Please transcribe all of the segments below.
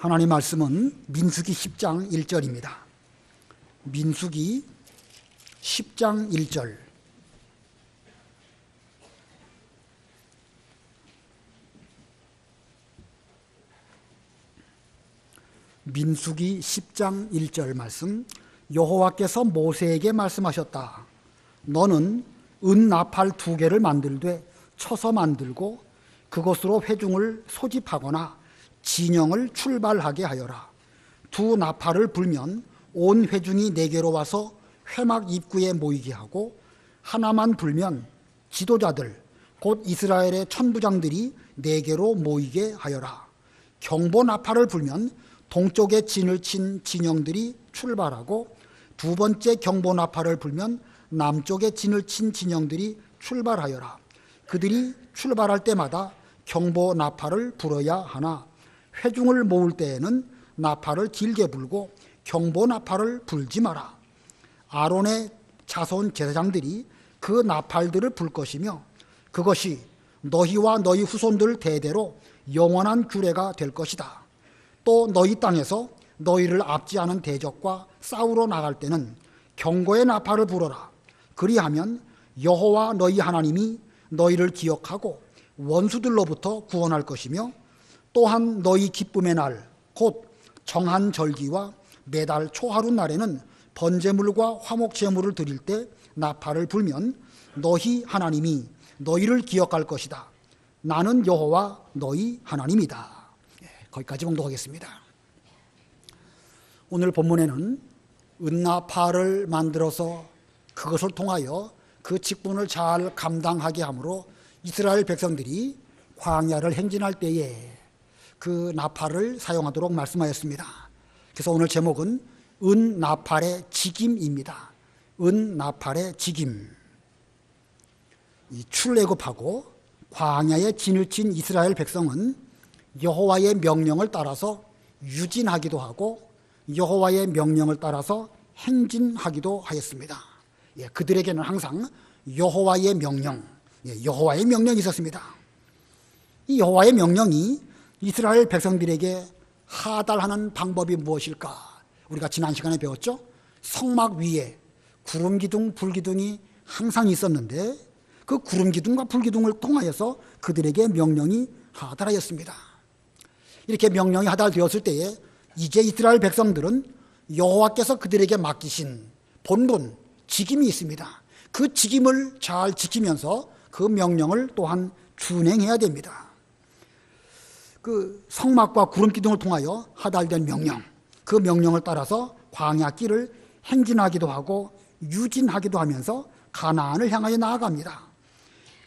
하나님 말씀은 민수기 10장 1절입니다. 민수기 10장 1절. 민수기 10장 1절 말씀. 여호와께서 모세에게 말씀하셨다. 너는 은나팔 2개를 만들되 쳐서 만들고 그것으로 회중을 소집하거나 진영을 출발하게 하여라. 2 나팔을 불면 온 회중이 내게로 와서 회막 입구에 모이게 하고, 하나만 불면 지도자들 곧 이스라엘의 천부장들이 내게로 모이게 하여라. 경보 나팔을 불면 동쪽에 진을 친 진영들이 출발하고, 2번째 경보 나팔을 불면 남쪽에 진을 친 진영들이 출발하여라. 그들이 출발할 때마다 경보 나팔을 불어야 하나, 회중을 모을 때에는 나팔을 길게 불고 경보 나팔을 불지 마라. 아론의 자손 제사장들이 그 나팔들을 불 것이며, 그것이 너희와 너희 후손들 대대로 영원한 규례가 될 것이다. 또 너희 땅에서 너희를 압제하는 대적과 싸우러 나갈 때는 경고의 나팔을 불어라. 그리하면 여호와 너희 하나님이 너희를 기억하고 원수들로부터 구원할 것이며, 또한 너희 기쁨의 날 곧 정한 절기와 매달 초하루 날에는 번제물과 화목제물을 드릴 때 나팔을 불면 너희 하나님이 너희를 기억할 것이다. 나는 여호와 너희 하나님이다. 거기까지 봉독하겠습니다. 오늘 본문에는 은나팔을 만들어서 그것을 통하여 그 직분을 잘 감당하게 하므로 이스라엘 백성들이 광야를 행진할 때에 그 나팔을 사용하도록 말씀하였습니다. 그래서 오늘 제목은 은나팔의 직임입니다. 은나팔의 직임. 이 출애굽하고 광야에 진을 친 이스라엘 백성은 여호와의 명령을 따라서 유진하기도 하고 여호와의 명령을 따라서 행진하기도 하였습니다. 그들에게는 항상 여호와의 명령, 여호와의 명령이 있었습니다. 이 여호와의 명령이 이스라엘 백성들에게 하달하는 방법이 무엇일까? 우리가 지난 시간에 배웠죠? 성막 위에 구름 기둥, 불 기둥이 항상 있었는데 그 구름 기둥과 불 기둥을 통하여서 그들에게 명령이 하달하였습니다. 이렇게 명령이 하달되었을 때에 이제 이스라엘 백성들은 여호와께서 그들에게 맡기신 본분, 직임이 있습니다. 그 직임을 잘 지키면서 그 명령을 또한 준행해야 됩니다. 그 성막과 구름 기둥을 통하여 하달된 명령, 그 명령을 따라서 광야 길을 행진하기도 하고 유진하기도 하면서 가나안을 향하여 나아갑니다.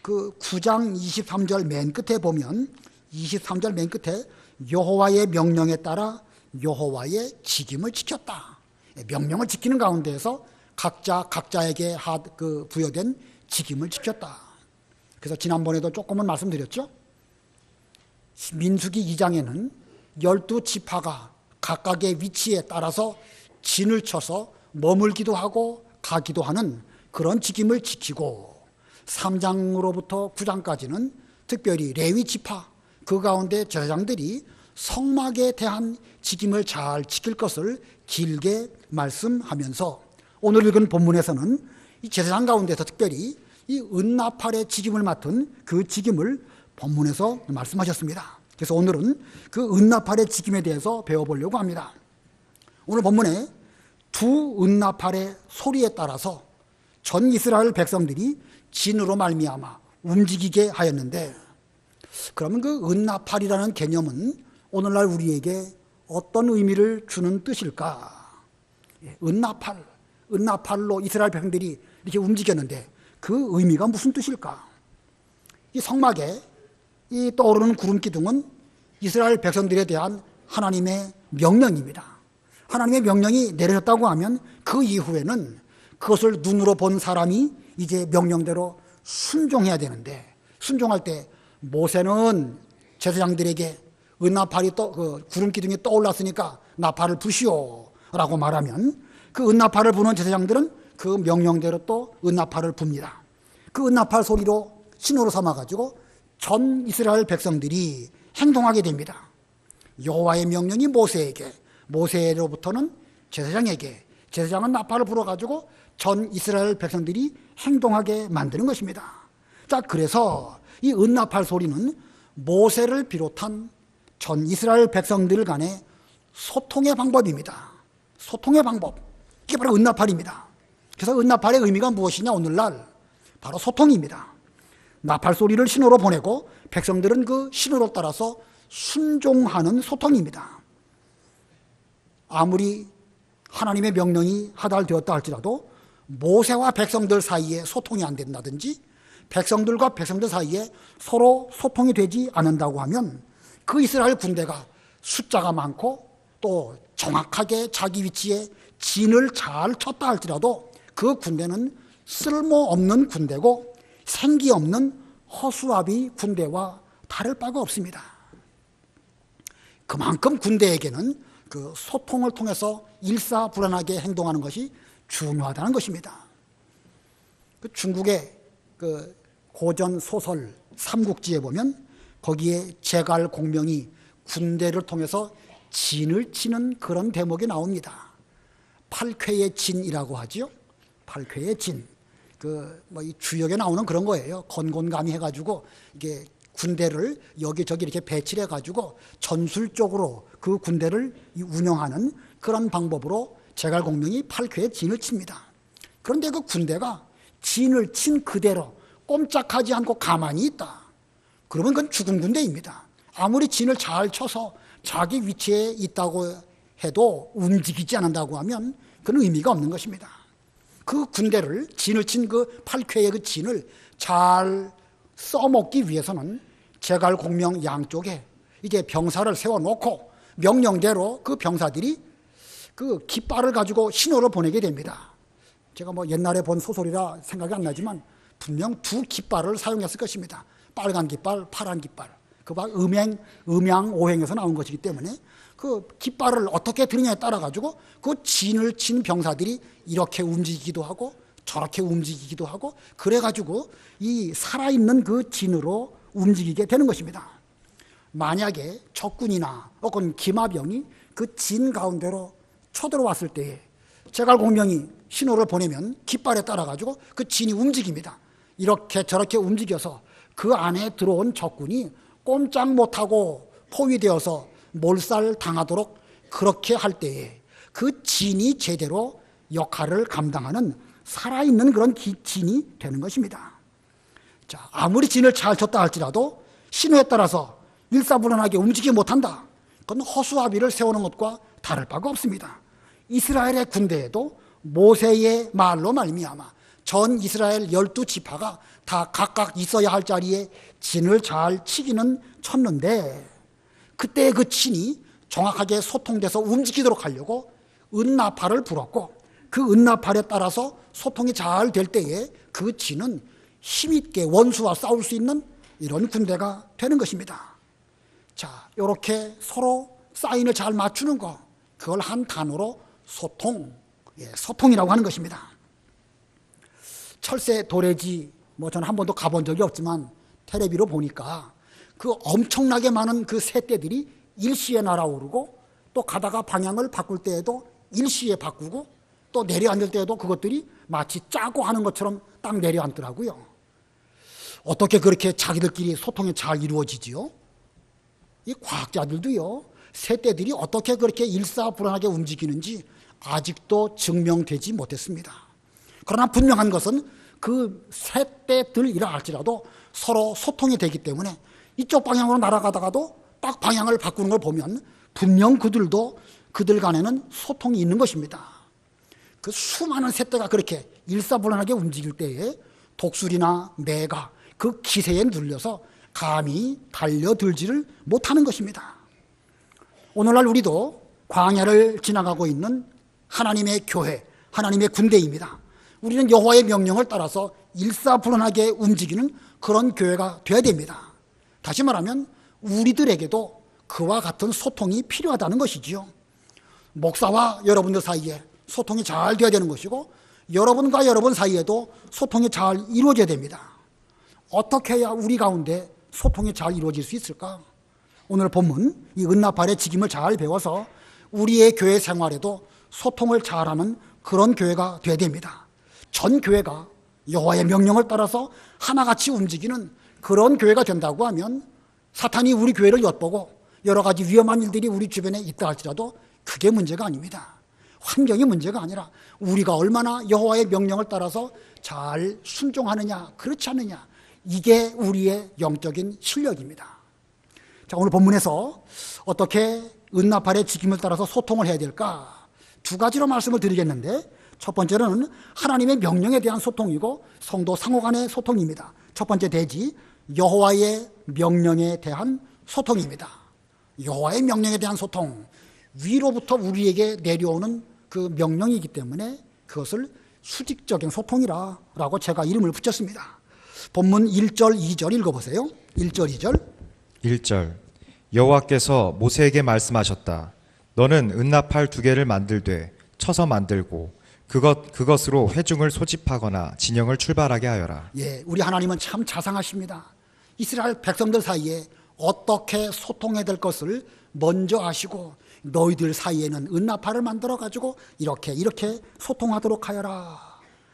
그 9장 23절 맨 끝에 보면 23절 맨 끝에 여호와의 명령에 따라 여호와의 직임을 지켰다. 명령을 지키는 가운데에서 각자에게 부여된 직임을 지켰다. 그래서 지난번에도 조금은 말씀드렸죠. 민수기 2장에는 12지파가 각각의 위치에 따라서 진을 쳐서 머물기도 하고 가기도 하는 그런 직임을 지키고, 3장으로부터 9장까지는 특별히 레위 지파, 그 가운데 제사장들이 성막에 대한 직임을 잘 지킬 것을 길게 말씀하면서, 오늘 읽은 본문에서는 이 제사장 가운데서 특별히 이 은나팔의 직임을 맡은 그 직임을 본문에서 말씀하셨습니다. 그래서 오늘은 그 은나팔의 직임에 대해서 배워보려고 합니다. 오늘 본문에 2 은나팔의 소리에 따라서 전 이스라엘 백성들이 진으로 말미암아 움직이게 하였는데, 그러면 그 은나팔이라는 개념은 오늘날 우리에게 어떤 의미를 주는 뜻일까? 은나팔로 이스라엘 백성들이 이렇게 움직였는데 그 의미가 무슨 뜻일까? 이 성막에 이 떠오르는 구름 기둥은 이스라엘 백성들에 대한 하나님의 명령입니다. 하나님의 명령이 내려졌다고 하면 그 이후에는 그것을 눈으로 본 사람이 이제 명령대로 순종해야 되는데, 순종할 때 모세는 제사장들에게 은나팔이 구름 기둥이 떠올랐으니까 나팔을 부시오 라고 말하면, 그 은나팔을 부는 제사장들은 그 명령대로 또 은나팔을 붑니다. 그 은나팔 소리로 신호로 삼아가지고 전 이스라엘 백성들이 행동하게 됩니다. 여호와의 명령이 모세에게, 모세로부터는 제사장에게, 제사장은 나팔을 불어가지고 전 이스라엘 백성들이 행동하게 만드는 것입니다. 자, 그래서 이 은나팔 소리는 모세를 비롯한 전 이스라엘 백성들 간의 소통의 방법입니다. 소통의 방법. 이게 바로 은나팔입니다. 그래서 은나팔의 의미가 무엇이냐, 오늘날 바로 소통입니다. 나팔 소리를 신호로 보내고 백성들은 그 신호를 따라서 순종하는 소통입니다. 아무리 하나님의 명령이 하달되었다 할지라도 모세와 백성들 사이에 소통이 안 된다든지 백성들과 백성들 사이에 서로 소통이 되지 않는다고 하면 그 이스라엘 군대가 숫자가 많고 또 정확하게 자기 위치에 진을 잘 쳤다 할지라도 그 군대는 쓸모없는 군대고 생기 없는 허수아비 군대와 다를 바가 없습니다. 그만큼 군대에게는 그 소통을 통해서 일사불란하게 행동하는 것이 중요하다는 것입니다. 그 중국의 그 고전 소설 삼국지에 보면 거기에 제갈 공명이 군대를 통해서 진을 치는 그런 대목이 나옵니다. 팔쾌의 진이라고 하지요. 팔쾌의 진. 이 주역에 나오는 그런 거예요. 건곤감이 해가지고 이게 군대를 여기저기 이렇게 배치를 해가지고 전술적으로 그 군대를 운영하는 그런 방법으로 제갈공명이 팔쾌의 진을 칩니다. 그런데 그 군대가 진을 친 그대로 꼼짝하지 않고 가만히 있다. 그러면 그건 죽은 군대입니다. 아무리 진을 잘 쳐서 자기 위치에 있다고 해도 움직이지 않는다고 하면 그건 의미가 없는 것입니다. 그 군대를, 진을 친 그 팔쾌의 그 진을 잘 써먹기 위해서는 제갈공명 양쪽에 이게 병사를 세워놓고 명령대로 그 병사들이 그 깃발을 가지고 신호를 보내게 됩니다. 제가 옛날에 본 소설이라 생각이 안 나지만 분명 두 깃발을 사용했을 것입니다. 빨간 깃발, 파란 깃발. 그가 음양오행에서 나온 것이기 때문에 그 깃발을 어떻게 드느냐에 따라 가지고 그 진을 친 병사들이 이렇게 움직이기도 하고 저렇게 움직이기도 하고 그래 가지고 이 살아있는 그 진으로 움직이게 되는 것입니다. 만약에 적군이나 혹은 기마병이 그 진 가운데로 쳐들어왔을 때에 제갈공명이 신호를 보내면 깃발에 따라 가지고 그 진이 움직입니다. 이렇게 저렇게 움직여서 그 안에 들어온 적군이 꼼짝 못하고 포위되어서 몰살 당하도록 그렇게 할 때에 그 진이 제대로 역할을 감당하는 살아있는 그런 진이 되는 것입니다. 자, 아무리 진을 잘 쳤다 할지라도 신호에 따라서 일사불란하게 움직이지 못한다. 그건 허수아비를 세우는 것과 다를 바가 없습니다. 이스라엘의 군대에도 모세의 말로 말미암아 전 이스라엘 12지파가 다 각각 있어야 할 자리에 진을 잘 치기는 쳤는데 그때 그 진이 정확하게 소통돼서 움직이도록 하려고 은나팔을 불었고 그 은나팔에 따라서 소통이 잘 될 때에 그 진은 힘있게 원수와 싸울 수 있는 이런 군대가 되는 것입니다. 자, 이렇게 서로 사인을 잘 맞추는 거, 그걸 한 단어로 소통, 소통이라고 하는 것입니다. 철새 도래지 저는 한 번도 가본 적이 없지만 텔레비로 보니까 그 엄청나게 많은 그 새떼들이 일시에 날아오르고 또 가다가 방향을 바꿀 때에도 일시에 바꾸고 또 내려앉을 때에도 그것들이 마치 짜고 하는 것처럼 딱 내려앉더라고요. 어떻게 그렇게 자기들끼리 소통이 잘 이루어지지요? 이 과학자들도요, 새떼들이 어떻게 그렇게 일사불란하게 움직이는지 아직도 증명되지 못했습니다. 그러나 분명한 것은 그 새떼들이라 할지라도 서로 소통이 되기 때문에 이쪽 방향으로 날아가다가도 딱 방향을 바꾸는 걸 보면 분명 그들도 그들 간에는 소통이 있는 것입니다. 그 수많은 새떼가 그렇게 일사불란하게 움직일 때에 독수리나 매가 그 기세에 눌려서 감히 달려들지를 못하는 것입니다. 오늘날 우리도 광야를 지나가고 있는 하나님의 교회, 하나님의 군대입니다. 우리는 여호와의 명령을 따라서 일사불란하게 움직이는 그런 교회가 되어야 됩니다. 다시 말하면 우리들에게도 그와 같은 소통이 필요하다는 것이지요. 목사와 여러분들 사이에 소통이 잘 되어야 되는 것이고 여러분과 여러분 사이에도 소통이 잘 이루어져야 됩니다. 어떻게 해야 우리 가운데 소통이 잘 이루어질 수 있을까? 오늘 본문 이 은나팔의 직임을 잘 배워서 우리의 교회 생활에도 소통을 잘하는 그런 교회가 되어야 됩니다. 전 교회가 여호와의 명령을 따라서 하나같이 움직이는 그런 교회가 된다고 하면 사탄이 우리 교회를 엿보고 여러 가지 위험한 일들이 우리 주변에 있다 할지라도 그게 문제가 아닙니다. 환경이 문제가 아니라 우리가 얼마나 여호와의 명령을 따라서 잘 순종하느냐 그렇지 않느냐, 이게 우리의 영적인 실력입니다. 자, 오늘 본문에서 어떻게 은나팔의 직임을 따라서 소통을 해야 될까? 두 가지로 말씀을 드리겠는데, 첫 번째는 하나님의 명령에 대한 소통이고 성도 상호 간의 소통입니다. 첫 번째 대지 여호와의 명령에 대한 소통입니다. 여호와의 명령에 대한 소통, 위로부터 우리에게 내려오는 그 명령이기 때문에 그것을 수직적인 소통이라고 제가 이름을 붙였습니다. 본문 1절 2절 읽어보세요. 1절 2절. 1절 여호와께서 모세에게 말씀하셨다. 너는 은나팔 2개를 만들되 쳐서 만들고 그것으로 회중을 소집하거나 진영을 출발하게 하여라. 예, 우리 하나님은 참 자상하십니다. 이스라엘 백성들 사이에 어떻게 소통해야 될 것을 먼저 아시고 너희들 사이에는 은나팔을 만들어 가지고 이렇게 소통하도록 하여라,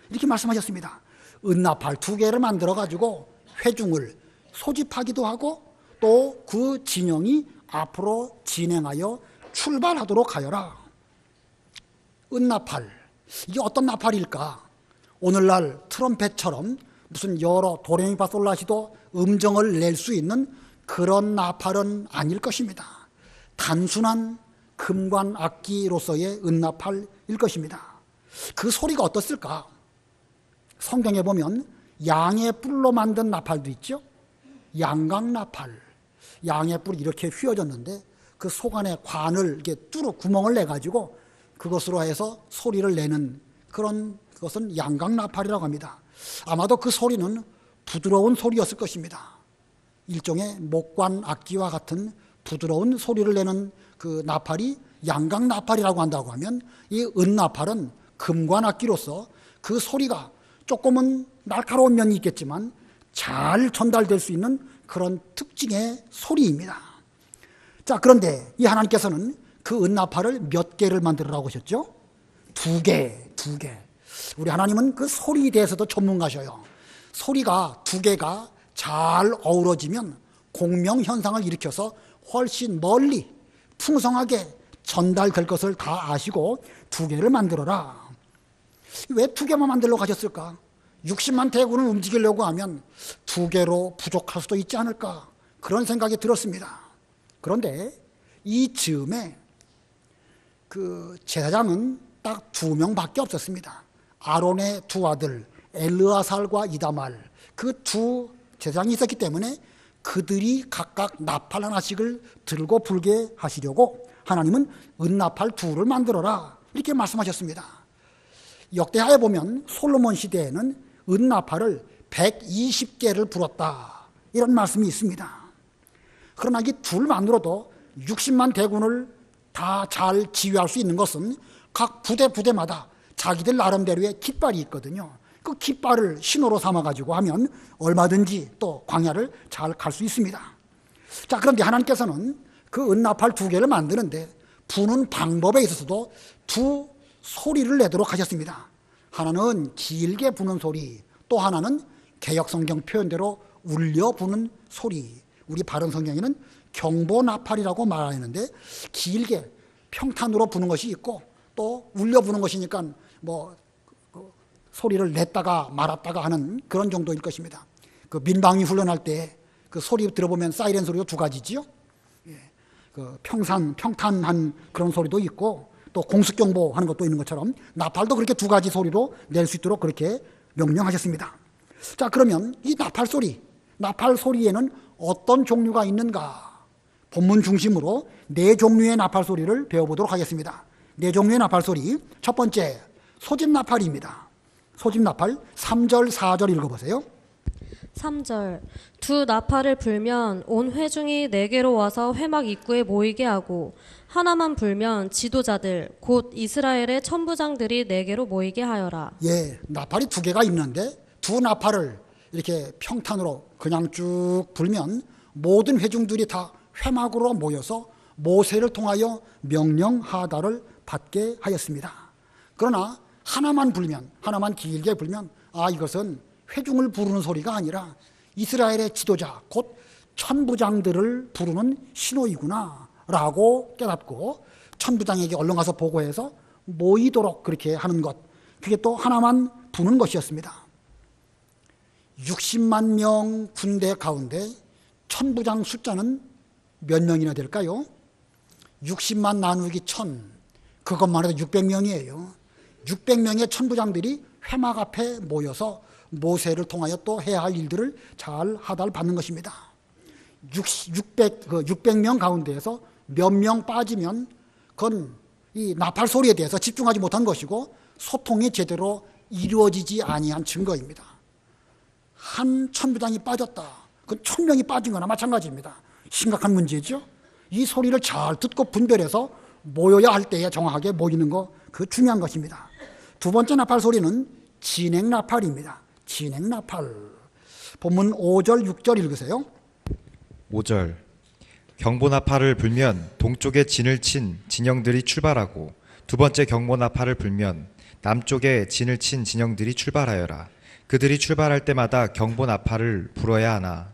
이렇게 말씀하셨습니다. 은나팔 2개를 만들어 가지고 회중을 소집하기도 하고 또 그 진영이 앞으로 진행하여 출발하도록 하여라. 은나팔, 이게 어떤 나팔일까? 오늘날 트럼펫처럼 무슨 여러 도레미파솔라시도 음정을 낼 수 있는 그런 나팔은 아닐 것입니다. 단순한 금관 악기로서의 은나팔일 것입니다. 그 소리가 어떻을까? 성경에 보면 양의 뿔로 만든 나팔도 있죠. 양각 나팔, 양의 뿔이 이렇게 휘어졌는데 그 속 안에 관을 이렇게 구멍을 내 가지고 그것으로 해서 소리를 내는 그것은 양각 나팔이라고 합니다. 아마도 그 소리는 부드러운 소리였을 것입니다. 일종의 목관 악기와 같은 부드러운 소리를 내는 그 나팔이 양각 나팔이라고 한다고 하면, 이 은나팔은 금관 악기로서 그 소리가 조금은 날카로운 면이 있겠지만 잘 전달될 수 있는 그런 특징의 소리입니다. 자, 그런데 이 하나님께서는 그 은나팔을 몇 개를 만들으라고 하셨죠? 2개. 우리 하나님은 그 소리에 대해서도 전문가셔요. 소리가 2개가 잘 어우러지면 공명현상을 일으켜서 훨씬 멀리 풍성하게 전달될 것을 다 아시고 2개를 만들어라. 왜 2개만 만들려고 하셨을까? 60만 대군을 움직이려고 하면 2개로 부족할 수도 있지 않을까, 그런 생각이 들었습니다. 그런데 이 즈음에 그 제사장은 딱 2명밖에 없었습니다. 아론의 2 아들 엘르아살과 이다말, 그 2 제사장이 있었기 때문에 그들이 각각 나팔 하나씩을 들고 불게 하시려고 하나님은 은나팔 2를 만들어라, 이렇게 말씀하셨습니다. 역대하에 보면 솔로몬 시대에는 은나팔을 120개를 불었다, 이런 말씀이 있습니다. 그러나 이 둘만으로도 60만 대군을 다 잘 지휘할 수 있는 것은 각 부대마다 자기들 나름대로의 깃발이 있거든요. 그 깃발을 신호로 삼아가지고 하면 얼마든지 또 광야를 잘 갈 수 있습니다. 자, 그런데 하나님께서는 그 은나팔 2개를 만드는데 부는 방법에 있어서도 2 소리를 내도록 하셨습니다. 하나는 길게 부는 소리, 또 하나는 개역성경 표현대로 울려 부는 소리. 우리 바른 성경에는 경보나팔이라고 말하는데 길게 평탄으로 부는 것이 있고 또 울려 부는 것이니까 소리를 냈다가 말았다가 하는 그런 정도일 것입니다. 그 민방위 훈련할 때 그 소리 들어보면 사이렌 소리가 2가지지요. 그 평탄한 그런 소리도 있고 또 공습경보 하는 것도 있는 것처럼 나팔도 그렇게 2가지 소리로 낼 수 있도록 그렇게 명령하셨습니다. 자, 그러면 이 나팔 소리에는 어떤 종류가 있는가? 본문 중심으로 4종류의 나팔 소리를 배워보도록 하겠습니다. 4종류의 나팔 소리. 첫 번째, 소집 나팔입니다. 소집 나팔 3절 4절 읽어보세요. 3절 두 나팔을 불면 온 회중이 내게로 와서 회막 입구에 모이게 하고 하나만 불면 지도자들 곧 이스라엘의 천부장들이 내게로 모이게 하여라. 예, 나팔이 2개가 있는데 2 나팔을 이렇게 평탄으로 그냥 쭉 불면 모든 회중들이 다 회막으로 모여서 모세를 통하여 명령하다를 받게 하였습니다. 그러나 하나만 길게 불면 이것은 회중을 부르는 소리가 아니라 이스라엘의 지도자 곧 천부장들을 부르는 신호이구나 라고 깨닫고 천부장에게 얼른 가서 보고해서 모이도록 그렇게 하는 것, 그게 또 하나만 부는 것이었습니다. 60만 명 군대 가운데 천부장 숫자는 몇 명이나 될까요? 60만 나누기 1000, 그것만 해도 600명이에요. 600명의 천부장들이 회막 앞에 모여서 모세를 통하여 또 해야 할 일들을 잘 하다를 받는 것입니다. 600명 가운데에서 몇 명 빠지면 그건 이 나팔 소리에 대해서 집중하지 못한 것이고 소통이 제대로 이루어지지 아니한 증거입니다. 한 천부장이 빠졌다. 그건 1000명이 빠진 거나 마찬가지입니다. 심각한 문제죠. 이 소리를 잘 듣고 분별해서 모여야 할 때에 정확하게 모이는 거, 그 중요한 것입니다. 두 번째 나팔 소리는 진행 나팔입니다. 진행 나팔. 본문 5절, 6절 읽으세요. 5절 경보 나팔을 불면 동쪽에 진을 친 진영들이 출발하고 두 번째 경보 나팔을 불면 남쪽에 진을 친 진영들이 출발하여라. 그들이 출발할 때마다 경보 나팔을 불어야 하나.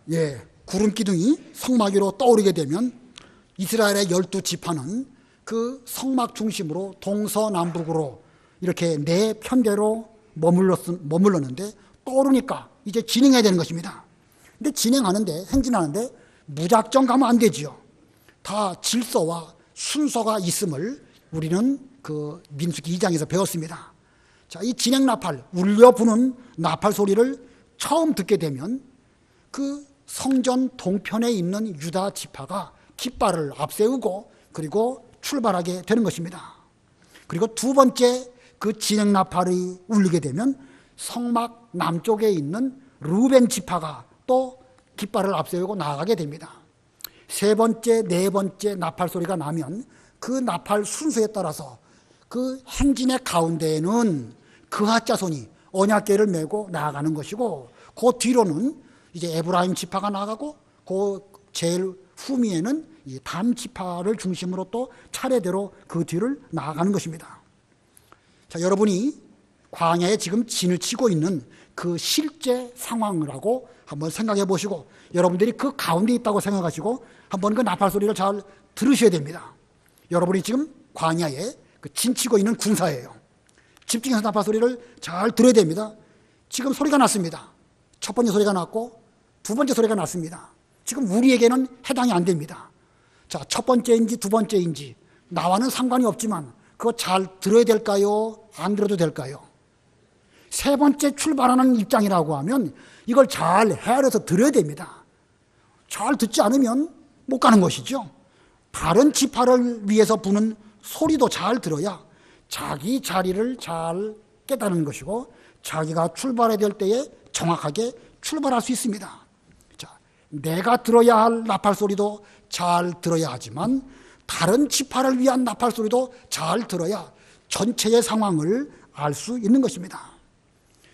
구름 기둥이 성막 위로 떠오르게 되면 이스라엘의 12지파는 그 성막 중심으로 동서남북으로 이렇게 네 편대로 머물렀는데 떠오르니까 이제 진행해야 되는 것입니다. 근데 행진하는데 무작정 가면 안 되지요. 다 질서와 순서가 있음을 우리는 그 민수기 2장에서 배웠습니다. 자, 이 진행 나팔, 울려 부는 나팔 소리를 처음 듣게 되면 그 성전 동편에 있는 유다 지파가 깃발을 앞세우고 그리고 출발하게 되는 것입니다. 그리고 두 번째 그 진행 나팔이 울리게 되면 성막 남쪽에 있는 르벤 지파가 또 깃발을 앞세우고 나아가게 됩니다. 세 번째, 네 번째 나팔 소리가 나면 그 나팔 순서에 따라서 그 행진의 가운데에는 그핫 자손이 언약궤를 메고 나아가는 것이고 그 뒤로는 이제 에브라임 지파가 나가고 그 제일 후미에는 이 단 지파를 중심으로 또 차례대로 그 뒤를 나아가는 것입니다. 자, 여러분이 광야에 지금 진을 치고 있는 그 실제 상황을 하고 한번 생각해 보시고 여러분들이 그 가운데 있다고 생각하시고 한번 그 나팔 소리를 잘 들으셔야 됩니다. 여러분이 지금 광야에 그 진치고 있는 군사예요. 집중해서 나팔 소리를 잘 들어야 됩니다. 지금 소리가 났습니다. 첫 번째 소리가 났고 두 번째 소리가 났습니다. 지금 우리에게는 해당이 안 됩니다. 자, 첫 번째인지 두 번째인지 나와는 상관이 없지만 그거 잘 들어야 될까요? 안 들어도 될까요? 세 번째 출발하는 입장이라고 하면 이걸 잘 헤아려서 들어야 됩니다. 잘 듣지 않으면 못 가는 것이죠. 다른 지파를 위해서 부는 소리도 잘 들어야 자기 자리를 잘 깨달는 것이고 자기가 출발해야 될 때에 정확하게 출발할 수 있습니다. 자, 내가 들어야 할 나팔 소리도 잘 들어야 하지만 다른 지파를 위한 나팔 소리도 잘 들어야 전체의 상황을 알 수 있는 것입니다.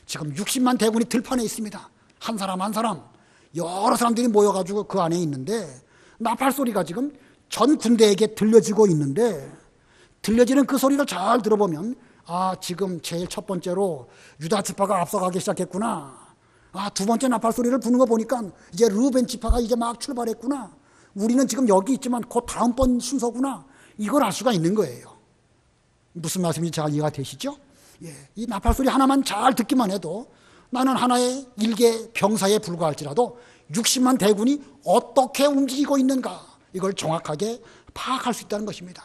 지금 60만 대군이 들판에 있습니다. 한 사람 한 사람 여러 사람들이 모여가지고 그 안에 있는데 나팔 소리가 지금 전 군대에게 들려지고 있는데 들려지는 그 소리를 잘 들어보면 지금 제일 첫 번째로 유다 지파가 앞서가기 시작했구나. 두 번째 나팔 소리를 부는 거 보니까 이제 르벤 지파가 이제 막 출발했구나. 우리는 지금 여기 있지만 그 다음번 순서구나. 이걸 알 수가 있는 거예요. 무슨 말씀인지 잘 이해가 되시죠? 이 나팔 소리 하나만 잘 듣기만 해도 나는 하나의 일개 병사에 불과할지라도 60만 대군이 어떻게 움직이고 있는가 이걸 정확하게 파악할 수 있다는 것입니다.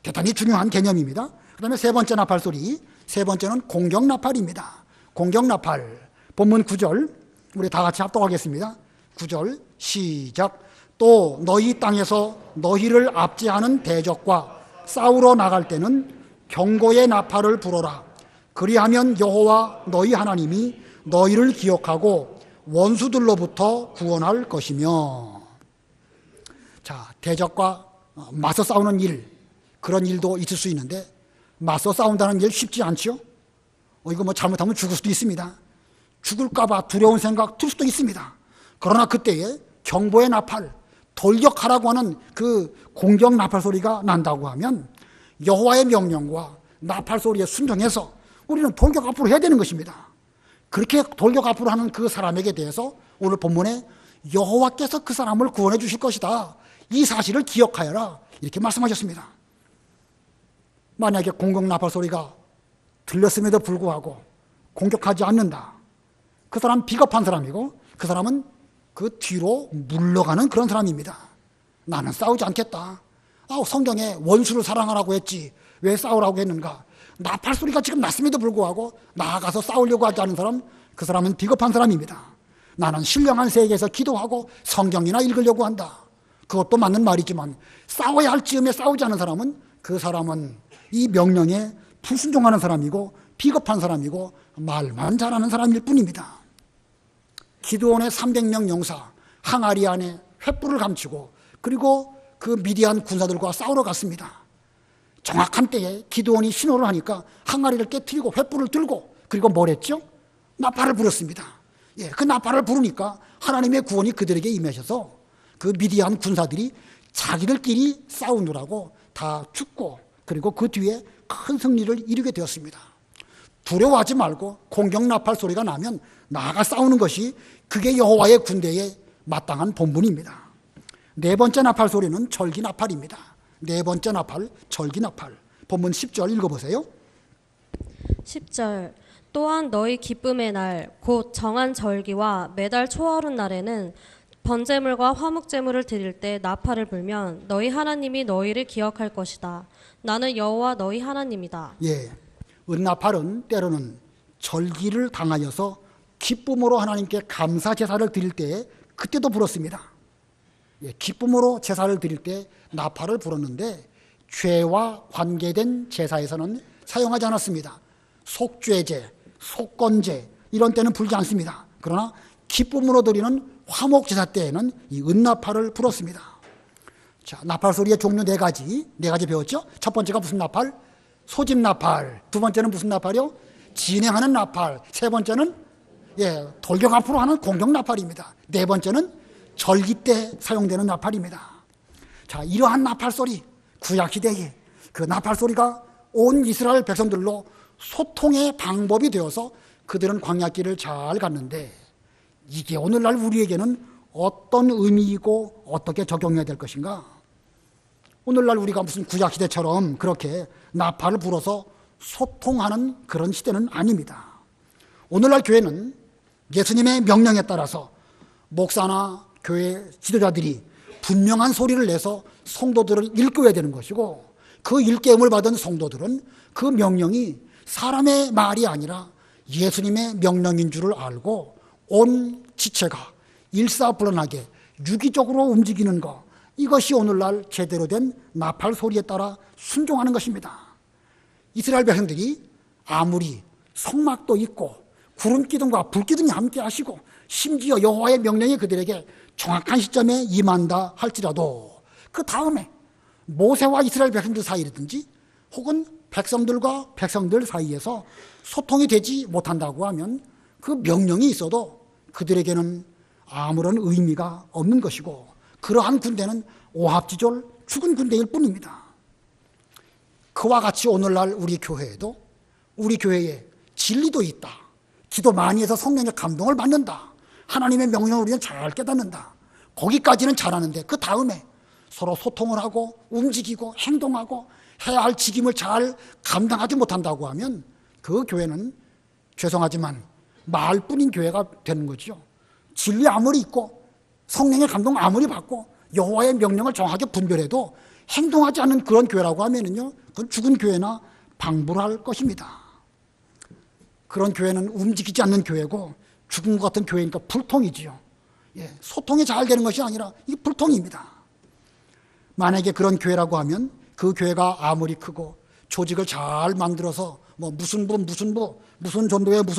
대단히 중요한 개념입니다. 그 다음에 세 번째 나팔 소리, 세 번째는 공격 나팔입니다. 공격 나팔, 본문 9절 우리 다 같이 합독하겠습니다. 9절 시작. 또 너희 땅에서 너희를 압제하는 대적과 싸우러 나갈 때는 경고의 나팔을 불어라. 그리하면 여호와 너희 하나님이 너희를 기억하고 원수들로부터 구원할 것이며. 자, 대적과 맞서 싸우는 일, 그런 일도 있을 수 있는데 맞서 싸운다는 일 쉽지 않죠. 이거 뭐 잘못하면 죽을 수도 있습니다. 죽을까 봐 두려운 생각 들 수도 있습니다. 그러나 그때에 경보의 나팔 돌격하라고 하는 그 공격 나팔 소리가 난다고 하면 여호와의 명령과 나팔 소리에 순종해서 우리는 돌격 앞으로 해야 되는 것입니다. 그렇게 돌격 앞으로 하는 그 사람에게 대해서 오늘 본문에 여호와께서 그 사람을 구원해 주실 것이다, 이 사실을 기억하여라, 이렇게 말씀하셨습니다. 만약에 공격 나팔 소리가 들렸음에도 불구하고 공격하지 않는다, 그 사람 비겁한 사람이고 그 사람은 그 뒤로 물러가는 그런 사람입니다. 나는 싸우지 않겠다. 성경에 원수를 사랑하라고 했지 왜 싸우라고 했는가? 나팔 소리가 지금 났음에도 불구하고 나아가서 싸우려고 하지 않은 사람, 그 사람은 비겁한 사람입니다. 나는 신령한 세계에서 기도하고 성경이나 읽으려고 한다. 그것도 맞는 말이지만 싸워야 할 즈음에 싸우지 않은 사람은, 그 사람은 이 명령에 불순종하는 사람이고 비겁한 사람이고 말만 잘하는 사람일 뿐입니다. 기드온의 300명 용사 항아리 안에 횃불을 감추고 그리고 그 미디안 군사들과 싸우러 갔습니다. 정확한 때에 기드온이 신호를 하니까 항아리를 깨트리고 횃불을 들고 그리고 뭘 했죠? 나팔을 불었습니다. 그 나팔을 부르니까 하나님의 구원이 그들에게 임하셔서 그 미디안 군사들이 자기들끼리 싸우느라고 다 죽고 그리고 그 뒤에 큰 승리를 이루게 되었습니다. 두려워하지 말고 공격 나팔 소리가 나면 나아가 싸우는 것이 그게 여호와의 군대의 마땅한 본분입니다. 네 번째 나팔 소리는 절기 나팔입니다. 네 번째 나팔, 절기 나팔. 본문 10절 읽어보세요. 10절 또한 너희 기쁨의 날 곧 정한 절기와 매달 초하룻 날에는 번제물과 화목제물을 드릴 때 나팔을 불면 너희 하나님이 너희를 기억할 것이다. 나는 여호와 너희 하나님이다. 은나팔은 때로는 절기를 당하여서 기쁨으로 하나님께 감사 제사를 드릴 때 그때도 불었습니다. 기쁨으로 제사를 드릴 때 나팔을 불었는데 죄와 관계된 제사에서는 사용하지 않았습니다. 속죄제, 속건제 이런 때는 불지 않습니다. 그러나 기쁨으로 드리는 화목제사 때에는 이 은나팔을 불었습니다. 자, 나팔 소리의 종류 네 가지 배웠죠? 첫 번째가 무슨 나팔? 소집 나팔. 두 번째는 무슨 나팔이요? 진행하는 나팔. 세 번째는 돌격 앞으로 하는 공격 나팔입니다. 네 번째는 절기 때 사용되는 나팔입니다. 자, 이러한 나팔 소리, 구약 시대에 그 나팔 소리가 온 이스라엘 백성들로 소통의 방법이 되어서 그들은 광야길을 잘 갔는데 이게 오늘날 우리에게는 어떤 의미이고 어떻게 적용해야 될 것인가? 오늘날 우리가 무슨 구약 시대처럼 그렇게 나팔을 불어서 소통하는 그런 시대는 아닙니다. 오늘날 교회는 예수님의 명령에 따라서 목사나 교회 지도자들이 분명한 소리를 내서 성도들을 일깨워야 되는 것이고, 그 일깨움을 받은 성도들은 그 명령이 사람의 말이 아니라 예수님의 명령인 줄을 알고 온 지체가 일사불란하게 유기적으로 움직이는 것, 이것이 오늘날 제대로 된 나팔 소리에 따라 순종하는 것입니다. 이스라엘 백성들이 아무리 성막도 있고 구름 기둥과 불 기둥이 함께 하시고 심지어 여호와의 명령이 그들에게 정확한 시점에 임한다 할지라도 그 다음에 모세와 이스라엘 백성들 사이라든지 혹은 백성들과 백성들 사이에서 소통이 되지 못한다고 하면 그 명령이 있어도 그들에게는 아무런 의미가 없는 것이고, 그러한 군대는 오합지졸 죽은 군대일 뿐입니다. 그와 같이 오늘날 우리 교회에도 우리 교회에 진리도 있다, 기도 많이 해서 성령의 감동을 받는다, 하나님의 명령을 우리는 잘 깨닫는다, 거기까지는 잘하는데 그 다음에 서로 소통을 하고 움직이고 행동하고 해야 할 직임을 잘 감당하지 못한다고 하면 그 교회는 죄송하지만 말뿐인 교회가 되는 거죠. 진리 아무리 있고 성령의 감동 아무리 받고 여호와의 명령을 정확하게 분별해도 행동하지 않는 그런 교회라고 하면은요, 그건 죽은 교회나 방불할 것입니다. 그런 교회는 움직이지 않는 교회고 죽은 것 같은 교회니까 불통이지요. 소통이 잘 되는 것이 아니라 이게 불통입니다. 만약에 그런 교회라고 하면 그 교회가 아무리 크고 조직을 잘 만들어서 무슨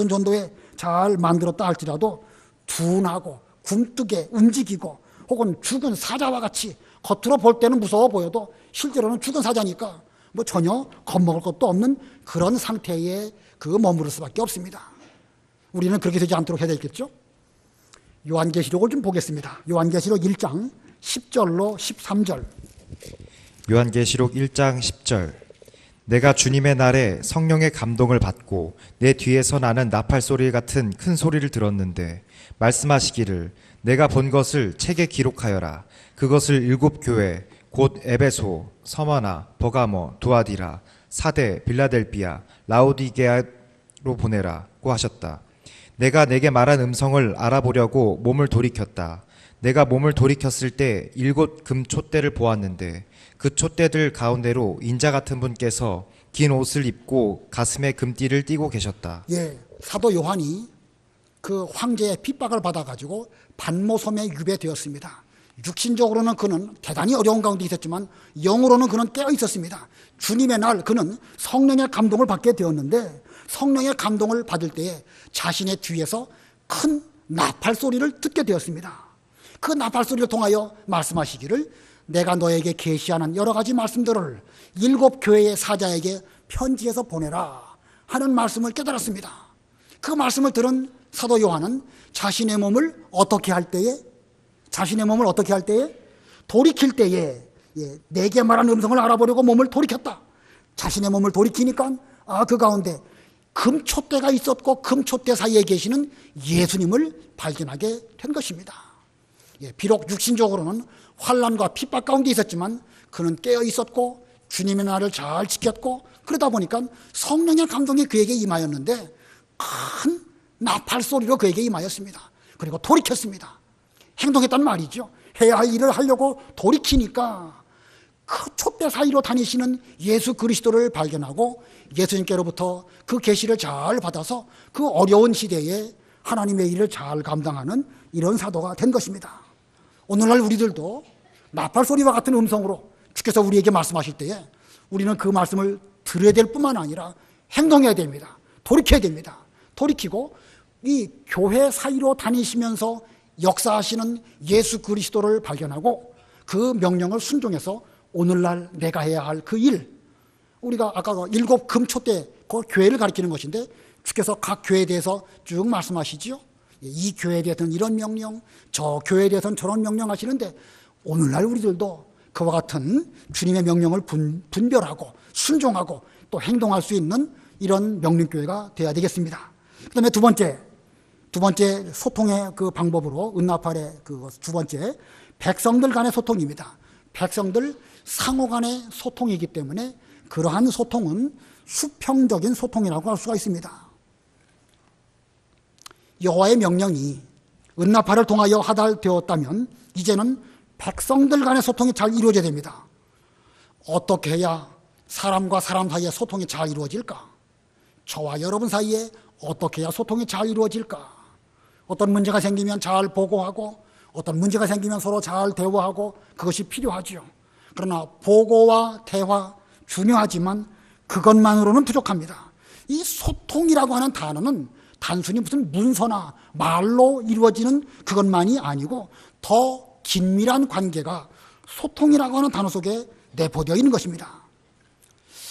전도회 잘 만들었다 할지라도 둔하고 굼뜨게 움직이고 혹은 죽은 사자와 같이 겉으로 볼 때는 무서워 보여도 실제로는 죽은 사자니까 전혀 겁먹을 것도 없는 그런 상태에 머무를 수밖에 없습니다. 우리는 그렇게 되지 않도록 해야 되겠죠? 요한계시록을 좀 보겠습니다. 요한계시록 1장 10절로 13절. 요한계시록 1장 10절. 내가 주님의 날에 성령의 감동을 받고 내 뒤에서 나는 나팔 소리 같은 큰 소리를 들었는데 말씀하시기를 내가 본 것을 책에 기록하여라. 그것을 7교회 곧 에베소, 서머나, 버가모, 두아디라, 사대, 빌라델비아, 라오디게아로 보내라고 하셨다. 내가 내게 말한 음성을 알아보려고 몸을 돌이켰다. 내가 몸을 돌이켰을 때 7 금촛대를 보았는데 그 촛대들 가운데로 인자 같은 분께서 긴 옷을 입고 가슴에 금띠를 띠고 계셨다. 예, 사도 요한이 그 황제의 핍박을 받아가지고 반모섬에 유배되었습니다. 육신적으로는 그는 대단히 어려운 가운데 있었지만 영으로는 그는 깨어 있었습니다. 주님의 날 그는 성령의 감동을 받게 되었는데 성령의 감동을 받을 때에 자신의 뒤에서 큰 나팔 소리를 듣게 되었습니다. 그 나팔 소리를 통하여 말씀하시기를 내가 너에게 계시하는 여러 가지 말씀들을 7 교회의 사자에게 편지해서 보내라 하는 말씀을 깨달았습니다. 그 말씀을 들은 사도 요한은 자신의 몸을 어떻게 할 때에 돌이킬 때에 내게 말한 음성을 알아보려고 몸을 돌이켰다. 자신의 몸을 돌이키니까 그 가운데 금촛대가 있었고 금촛대 사이에 계시는 예수님을 발견하게 된 것입니다. 비록 육신적으로는 환난과 핍박 가운데 있었지만 그는 깨어 있었고 주님의 날을 잘 지켰고 그러다 보니까 성령의 감동이 그에게 임하였는데 큰 나팔 소리로 그에게 임하였습니다. 그리고 돌이켰습니다. 행동했단 말이죠. 해야 할 일을 하려고 돌이키니까 그 촛대 사이로 다니시는 예수 그리스도를 발견하고 예수님께로부터 그 계시를 잘 받아서 그 어려운 시대에 하나님의 일을 잘 감당하는 이런 사도가 된 것입니다. 오늘날 우리들도 나팔 소리와 같은 음성으로 주께서 우리에게 말씀하실 때에 우리는 그 말씀을 들어야 될 뿐만 아니라 행동해야 됩니다. 돌이켜야 됩니다. 돌이키고 이 교회 사이로 다니시면서 역사하시는 예수 그리스도를 발견하고 그 명령을 순종해서 오늘날 내가 해야 할 그 일, 우리가 아까 7 금촛대 그 교회를 가리키는 것인데 주께서 각 교회에 대해서 쭉 말씀하시지요. 이 교회에 대해서는 이런 명령, 저 교회에 대해서는 저런 명령 하시는데 오늘날 우리들도 그와 같은 주님의 명령을 분별하고 순종하고 또 행동할 수 있는 이런 명령교회가 되어야 되겠습니다. 그 다음에 두 번째 소통의 그 방법으로 은나팔의 그 두 번째 백성들 간의 소통입니다. 백성들 상호 간의 소통이기 때문에 그러한 소통은 수평적인 소통이라고 할 수가 있습니다. 여호와의 명령이 은나팔을 통하여 하달되었다면 이제는 백성들 간의 소통이 잘 이루어져야 됩니다. 어떻게 해야 사람과 사람 사이에 소통이 잘 이루어질까? 저와 여러분 사이에 어떻게 해야 소통이 잘 이루어질까? 어떤 문제가 생기면 잘 보고하고 어떤 문제가 생기면 서로 잘 대화하고 그것이 필요하지요. 그러나 보고와 대화 중요하지만 그것만으로는 부족합니다. 이 소통이라고 하는 단어는 단순히 무슨 문서나 말로 이루어지는 그것만이 아니고 더 긴밀한 관계가 소통이라고 하는 단어 속에 내포되어 있는 것입니다.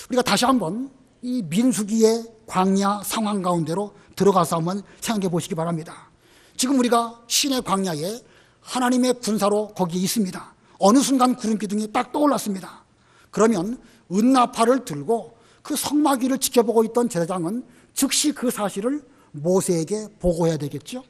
우리가 다시 한번 이 민수기의 광야 상황 가운데로 들어가서 한번 생각해 보시기 바랍니다. 지금 우리가 신의 광야에 하나님의 군사로 거기에 있습니다. 어느 순간 구름 기둥이 딱 떠올랐습니다. 그러면 은나팔을 들고 그 성막위를 지켜보고 있던 제사장은 즉시 그 사실을 모세에게 보고해야 되겠죠.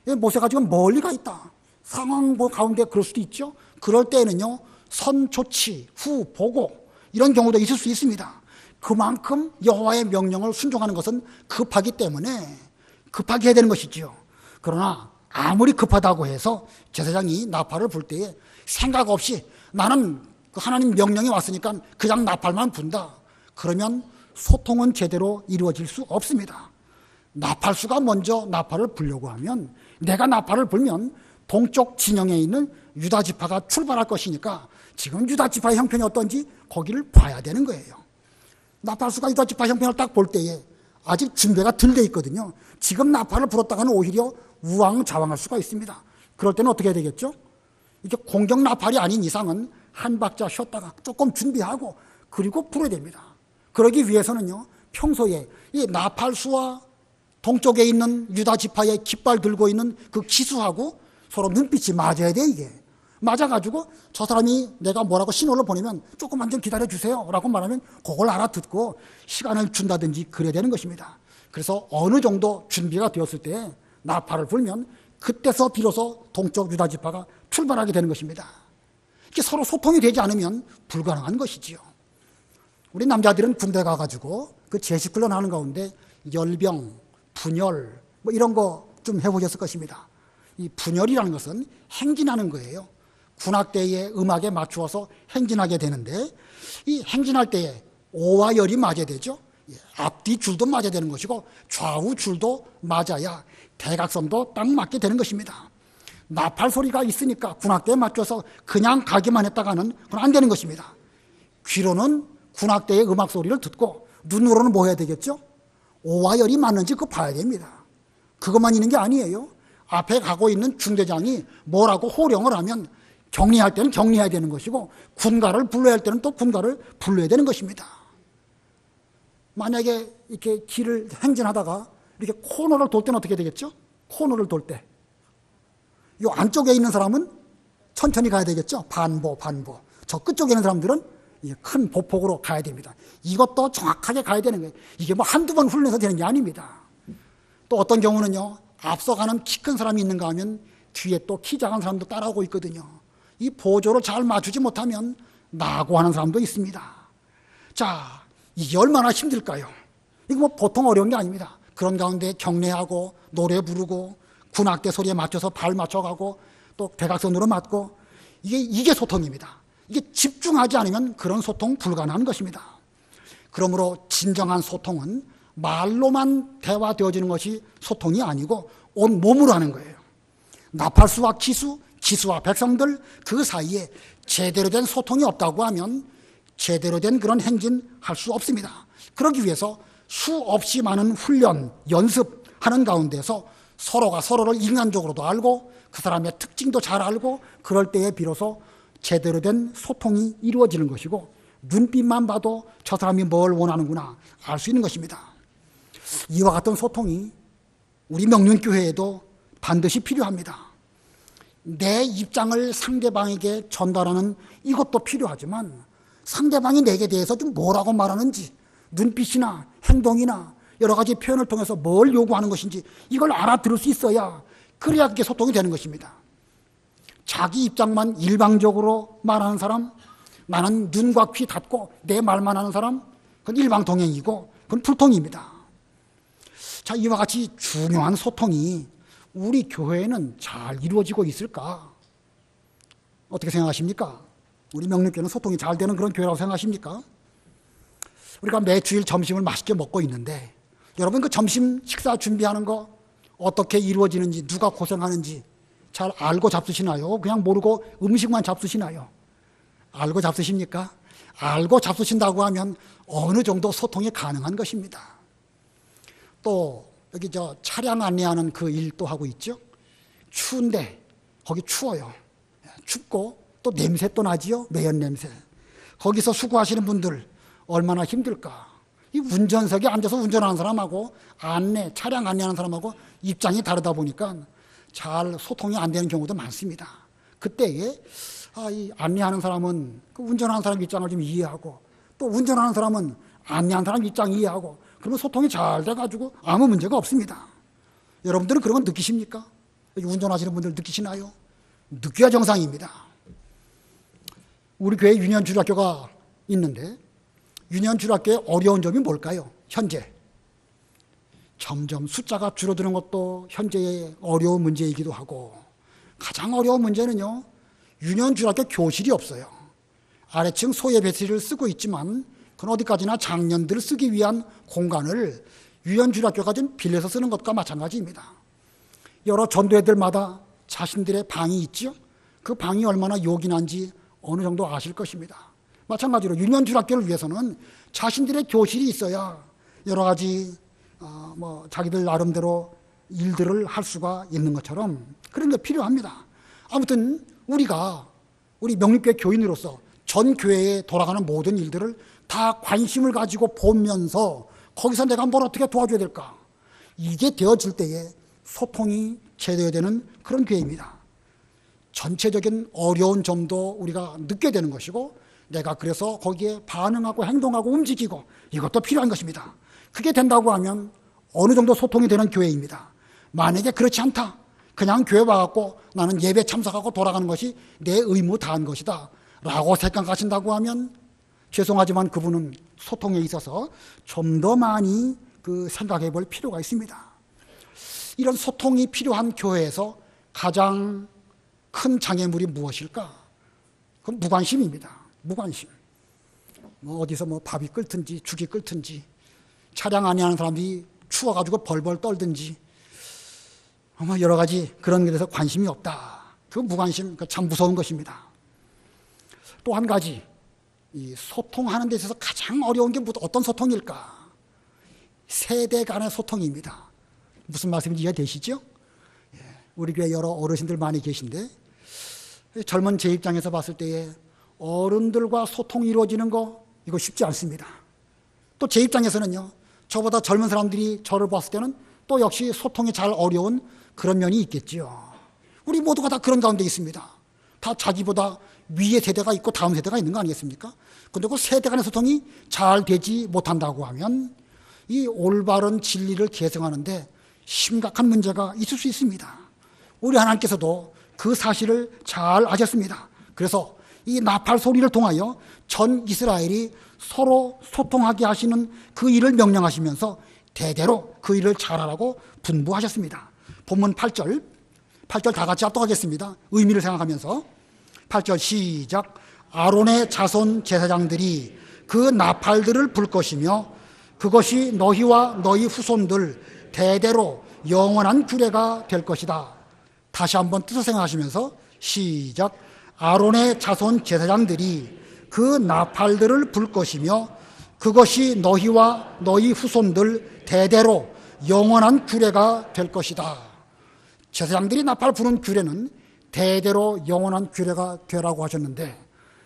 모세가 지금 멀리 가 있다. 상황 가운데 그럴 수도 있죠. 그럴 때에는요, 선초치, 후, 보고 이런 경우도 있을 수 있습니다. 그만큼 여호와의 명령을 순종하는 것은 급하기 때문에 급하게 해야 되는 것이지요. 그러나 아무리 급하다고 해서 제사장이 나팔을 불 때에 생각 없이 나는 하나님 명령이 왔으니까 그냥 나팔만 분다. 그러면 소통은 제대로 이루어질 수 없습니다. 나팔수가 먼저 나팔을 불려고 하면 내가 나팔을 불면 동쪽 진영에 있는 유다 지파가 출발할 것이니까 지금 유다 지파의 형편이 어떤지 거기를 봐야 되는 거예요. 나팔수가 유다 지파 형편을 딱 볼 때에 아직 준비가 덜 돼 있거든요. 지금 나팔을 불었다가는 오히려 우왕좌왕할 수가 있습니다. 그럴 때는 어떻게 해야 되겠죠? 이게 공격 나팔이 아닌 이상은 한 박자 쉬었다가 조금 준비하고 그리고 불어야 됩니다. 그러기 위해서는요, 평소에 이 나팔수와 동쪽에 있는 유다 지파의 깃발 들고 있는 그 기수하고 서로 눈빛이 맞아야 돼, 이게. 맞아가지고 저 사람이 내가 뭐라고 신호를 보내면 조금만 좀 기다려주세요 라고 말하면 그걸 알아듣고 시간을 준다든지 그래야 되는 것입니다. 그래서 어느 정도 준비가 되었을 때 나팔을 불면 그때서 비로소 동쪽 유다 지파가 출발하게 되는 것입니다. 이게 서로 소통이 되지 않으면 불가능한 것이지요. 우리 남자들은 군대 가가지고 그 제식훈련 하는 가운데 열병, 분열 뭐 이런 거 좀 해보셨을 것입니다. 이 분열이라는 것은 행진하는 거예요. 군악대의 음악에 맞추어서 행진하게 되는데 이 행진할 때에 오와 열이 맞아야 되죠. 앞뒤 줄도 맞아야 되는 것이고 좌우 줄도 맞아야 대각선도 딱 맞게 되는 것입니다. 나팔 소리가 있으니까 군악대에 맞춰서 그냥 가기만 했다가는 그건 안 되는 것입니다. 귀로는 군악대의 음악 소리를 듣고 눈으로는 뭐 해야 되겠죠? 오와 열이 맞는지 그거 봐야 됩니다. 그것만 있는 게 아니에요. 앞에 가고 있는 중대장이 뭐라고 호령을 하면 격리할 때는 격리해야 되는 것이고 군가를 불러야 할 때는 또 군가를 불러야 되는 것입니다. 만약에 이렇게 길을 행진하다가 이렇게 코너를 돌 때는 어떻게 되겠죠? 코너를 돌 때. 이 안쪽에 있는 사람은 천천히 가야 되겠죠? 반보. 저 끝쪽에 있는 사람들은 큰 보폭으로 가야 됩니다. 이것도 정확하게 가야 되는 거예요. 이게 뭐 한두 번 훈련해서 되는 게 아닙니다. 또 어떤 경우는요, 앞서가는 키 큰 사람이 있는가 하면 뒤에 또 키 작은 사람도 따라오고 있거든요. 이 보조를 잘 맞추지 못하면 낙오하는 사람도 있습니다. 자, 이게 얼마나 힘들까요? 이거 뭐 보통 어려운 게 아닙니다. 그런 가운데 경례하고 노래 부르고 군악대 소리에 맞춰서 발 맞춰가고 또 대각선으로 맞고 이게 소통입니다. 이게 집중하지 않으면 그런 소통 불가능한 것입니다. 그러므로 진정한 소통은 말로만 대화되어지는 것이 소통이 아니고 온 몸으로 하는 거예요. 나팔수와 기수와 백성들 그 사이에 제대로 된 소통이 없다고 하면 제대로 된 그런 행진할 수 없습니다. 그러기 위해서 수없이 많은 훈련, 연습하는 가운데서 서로가 서로를 인간적으로도 알고 그 사람의 특징도 잘 알고 그럴 때에 비로소 제대로 된 소통이 이루어지는 것이고 눈빛만 봐도 저 사람이 뭘 원하는구나 알 수 있는 것입니다. 이와 같은 소통이 우리 명륜교회에도 반드시 필요합니다. 내 입장을 상대방에게 전달하는 이것도 필요하지만 상대방이 내게 대해서 좀 뭐라고 말하는지 눈빛이나 행동이나 여러 가지 표현을 통해서 뭘 요구하는 것인지 이걸 알아들을 수 있어야 그래야 그게 소통이 되는 것입니다. 자기 입장만 일방적으로 말하는 사람, 나는 눈과 귀 닫고 내 말만 하는 사람, 그건 일방통행이고 그건 불통입니다. 자, 이와 같이 중요한 소통이 우리 교회에는 잘 이루어지고 있을까? 어떻게 생각하십니까? 우리 명륜교회는 소통이 잘 되는 그런 교회라고 생각하십니까? 우리가 매주일 점심을 맛있게 먹고 있는데 여러분 그 점심 식사 준비하는 거 어떻게 이루어지는지 누가 고생하는지 잘 알고 잡수시나요? 그냥 모르고 음식만 잡수시나요? 알고 잡수십니까? 알고 잡수신다고 하면 어느 정도 소통이 가능한 것입니다. 또 여기 저 차량 안내하는 그 일도 하고 있죠. 추운데 거기 추워요. 춥고 또 냄새 또 나지요. 매연 냄새. 거기서 수고하시는 분들 얼마나 힘들까. 이 운전석에 앉아서 운전하는 사람하고 차량 안내하는 사람하고 입장이 다르다 보니까 잘 소통이 안 되는 경우도 많습니다. 그때에 이 안내하는 사람은 그 운전하는 사람 입장을 좀 이해하고 또 운전하는 사람은 안내하는 사람 입장 이해하고 그러면 소통이 잘 돼가지고 아무 문제가 없습니다. 여러분들은 그런 건 느끼십니까? 운전하시는 분들 느끼시나요? 느껴야 정상입니다. 우리 교회 유년주일학교가 있는데 유년주일학교의 어려운 점이 뭘까요? 현재 점점 숫자가 줄어드는 것도 현재의 어려운 문제이기도 하고 가장 어려운 문제는요, 유년주일학교 교실이 없어요. 아래층 소예배실을 쓰고 있지만 그건 어디까지나 장년들을 쓰기 위한 공간을 유년주일학교가 좀 빌려서 쓰는 것과 마찬가지입니다. 여러 전도회들마다 자신들의 방이 있죠. 그 방이 얼마나 요긴한지 어느 정도 아실 것입니다. 마찬가지로 유년주일학교를 위해서는 자신들의 교실이 있어야 여러 가지 자기들 나름대로 일들을 할 수가 있는 것처럼 그런 게 필요합니다. 아무튼 우리 명륜교회 교인으로서 전 교회에 돌아가는 모든 일들을 다 관심을 가지고 보면서 거기서 내가 뭘 어떻게 도와줘야 될까? 이게 되어질 때에 소통이 제대로 되는 그런 교회입니다. 전체적인 어려운 점도 우리가 느껴야 되는 것이고, 내가 그래서 거기에 반응하고 행동하고 움직이고 이것도 필요한 것입니다. 그게 된다고 하면 어느 정도 소통이 되는 교회입니다. 만약에 그렇지 않다, 그냥 교회 와갖고 나는 예배 참석하고 돌아가는 것이 내 의무 다한 것이다 라고 생각하신다고 하면 죄송하지만 그분은 소통에 있어서 좀 더 많이 생각해 볼 필요가 있습니다. 이런 소통이 필요한 교회에서 가장 큰 장애물이 무엇일까? 그건 무관심입니다. 무관심. 어디서 밥이 끓든지 죽이 끓든지 차량 안에 하는 사람들이 추워가지고 벌벌 떨든지 여러 가지 그런 것에 대해서 관심이 없다. 그 무관심, 참 무서운 것입니다. 또 한 가지, 이 소통하는 데 있어서 가장 어려운 게 어떤 소통일까? 세대 간의 소통입니다. 무슨 말씀인지 이해되시죠? 우리 교회 여러 어르신들 많이 계신데 젊은 제 입장에서 봤을 때에 어른들과 소통이 이루어지는 거 이거 쉽지 않습니다. 또 제 입장에서는요, 저보다 젊은 사람들이 저를 봤을 때는 또 역시 소통이 잘 어려운 그런 면이 있겠지요. 우리 모두가 다 그런 가운데 있습니다. 다 자기보다 위의 세대가 있고 다음 세대가 있는 거 아니겠습니까? 그런데 그 세대 간의 소통이 잘 되지 못한다고 하면 이 올바른 진리를 계승하는데 심각한 문제가 있을 수 있습니다. 우리 하나님께서도 그 사실을 잘 아셨습니다. 그래서 이 나팔 소리를 통하여 전 이스라엘이 서로 소통하게 하시는 그 일을 명령하시면서 대대로 그 일을 잘하라고 분부하셨습니다. 본문 8절 다 같이 합독하겠습니다. 의미를 생각하면서 8절 시작. 아론의 자손 제사장들이 그 나팔들을 불 것이며 그것이 너희와 너희 후손들 대대로 영원한 규례가 될 것이다. 다시 한번 뜻을 생각하시면서 시작. 아론의 자손 제사장들이 그 나팔들을 불 것이며 그것이 너희와 너희 후손들 대대로 영원한 규례가 될 것이다. 제사장들이 나팔 부는 규례는 대대로 영원한 규례가 되라고 하셨는데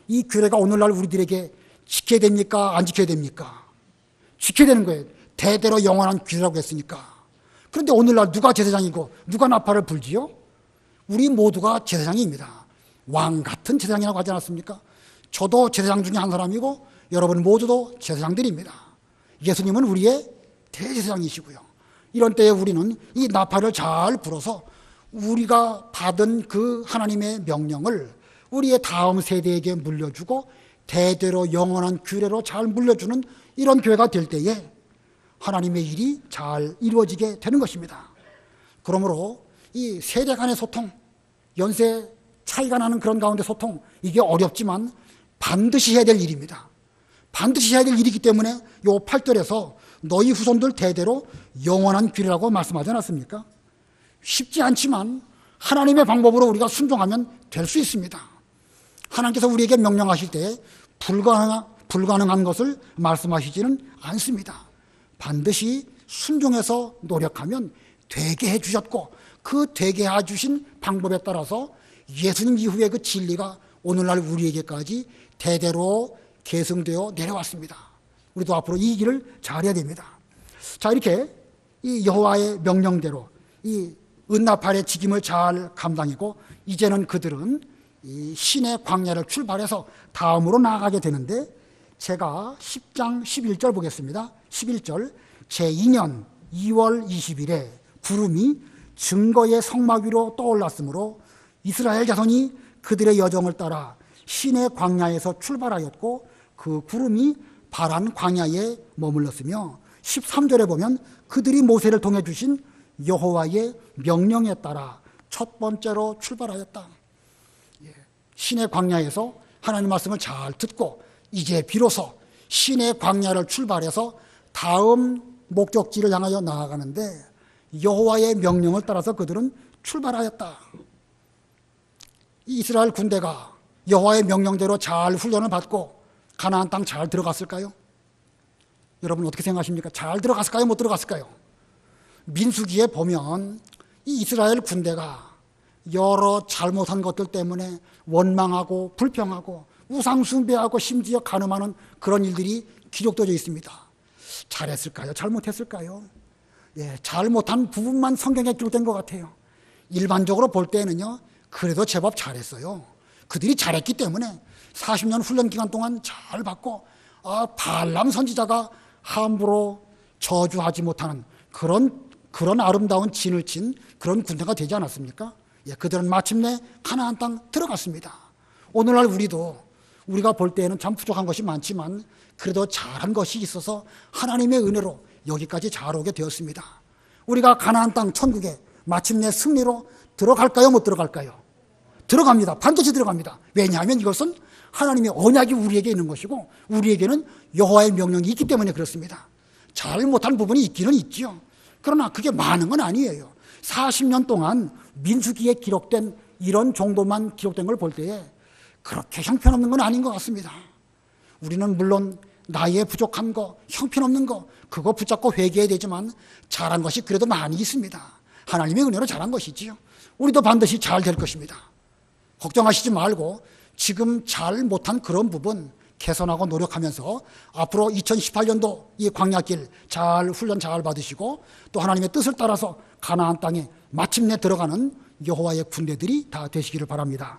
이 규례가 오늘날 우리들에게 지켜야 됩니까? 안 지켜야 됩니까? 지켜야 되는 거예요. 대대로 영원한 규례라고 했으니까. 그런데 오늘날 누가 제사장이고 누가 나팔을 불지요? 우리 모두가 제사장입니다. 왕 같은 제사장이라고 하지 않았습니까? 저도 제사장 중에 한 사람이고 여러분 모두도 제사장들입니다. 예수님은 우리의 대제사장이시고요. 이런 때에 우리는 이 나팔을 잘 불어서 우리가 받은 그 하나님의 명령을 우리의 다음 세대에게 물려주고 대대로 영원한 규례로 잘 물려주는 이런 교회가 될 때에 하나님의 일이 잘 이루어지게 되는 것입니다. 그러므로 이 세대 간의 소통, 연세 차이가 나는 그런 가운데 소통, 이게 어렵지만 반드시 해야 될 일입니다. 반드시 해야 될 일이기 때문에 요 8절에서 너희 후손들 대대로 영원한 규례라고 말씀하지 않았습니까? 쉽지 않지만 하나님의 방법으로 우리가 순종하면 될 수 있습니다. 하나님께서 우리에게 명령하실 때 불가능한 것을 말씀하시지는 않습니다. 반드시 순종해서 노력하면 되게 해주셨고 그 되게 해주신 방법에 따라서 예수님 이후의 그 진리가 오늘날 우리에게까지 대대로 계승되어 내려왔습니다. 우리도 앞으로 이 길을 잘해야 됩니다. 자, 이렇게 이 여호와의 명령대로 이 은나팔의 직임을 잘 감당하고 이제는 그들은 이 신의 광야를 출발해서 다음으로 나아가게 되는데 제가 10장 11절 보겠습니다. 11절 제2년 2월 20일에 구름이 증거의 성막 위로 떠올랐으므로 이스라엘 자손이 그들의 여정을 따라 신의 광야에서 출발하였고 그 구름이 바란 광야에 머물렀으며 13절에 보면 그들이 모세를 통해 주신 여호와의 명령에 따라 첫 번째로 출발하였다. 신의 광야에서 하나님 말씀을 잘 듣고 이제 비로소 신의 광야를 출발해서 다음 목적지를 향하여 나아가는데 여호와의 명령을 따라서 그들은 출발하였다. 이스라엘 군대가 여호와의 명령대로 잘 훈련을 받고 가나안 땅 잘 들어갔을까요? 여러분 어떻게 생각하십니까? 잘 들어갔을까요? 못 들어갔을까요? 민수기에 보면 이 이스라엘 군대가 여러 잘못한 것들 때문에 원망하고 불평하고 우상숭배하고 심지어 간음하는 그런 일들이 기록되어 있습니다. 잘했을까요? 잘못했을까요? 잘못한 부분만 성경에 기록된 것 같아요. 일반적으로 볼 때는요, 그래도 제법 잘했어요. 그들이 잘했기 때문에 40년 훈련 기간 동안 잘 받고 발람 선지자가 함부로 저주하지 못하는 그런 아름다운 진을 친 그런 군대가 되지 않았습니까? 예, 그들은 마침내 가나안 땅 들어갔습니다. 오늘날 우리가 볼 때에는 참 부족한 것이 많지만 그래도 잘한 것이 있어서 하나님의 은혜로 여기까지 잘 오게 되었습니다. 우리가 가나안 땅 천국에 마침내 승리로 들어갈까요? 못 들어갈까요? 들어갑니다. 반드시 들어갑니다. 왜냐하면 이것은 하나님의 언약이 우리에게 있는 것이고 우리에게는 여호와의 명령이 있기 때문에 그렇습니다. 잘못한 부분이 있기는 있지요. 그러나 그게 많은 건 아니에요. 40년 동안 민수기에 기록된 이런 정도만 기록된 걸 볼 때에 그렇게 형편없는 건 아닌 것 같습니다. 우리는 물론 나이에 부족한 거, 형편없는 거 그거 붙잡고 회개해야 되지만 잘한 것이 그래도 많이 있습니다. 하나님의 은혜로 잘한 것이지요. 우리도 반드시 잘 될 것입니다. 걱정하시지 말고 지금 잘 못한 그런 부분 개선하고 노력하면서 앞으로 2018년도 이 광야길 잘 훈련 잘 받으시고 또 하나님의 뜻을 따라서 가나안 땅에 마침내 들어가는 여호와의 군대들이 다 되시기를 바랍니다.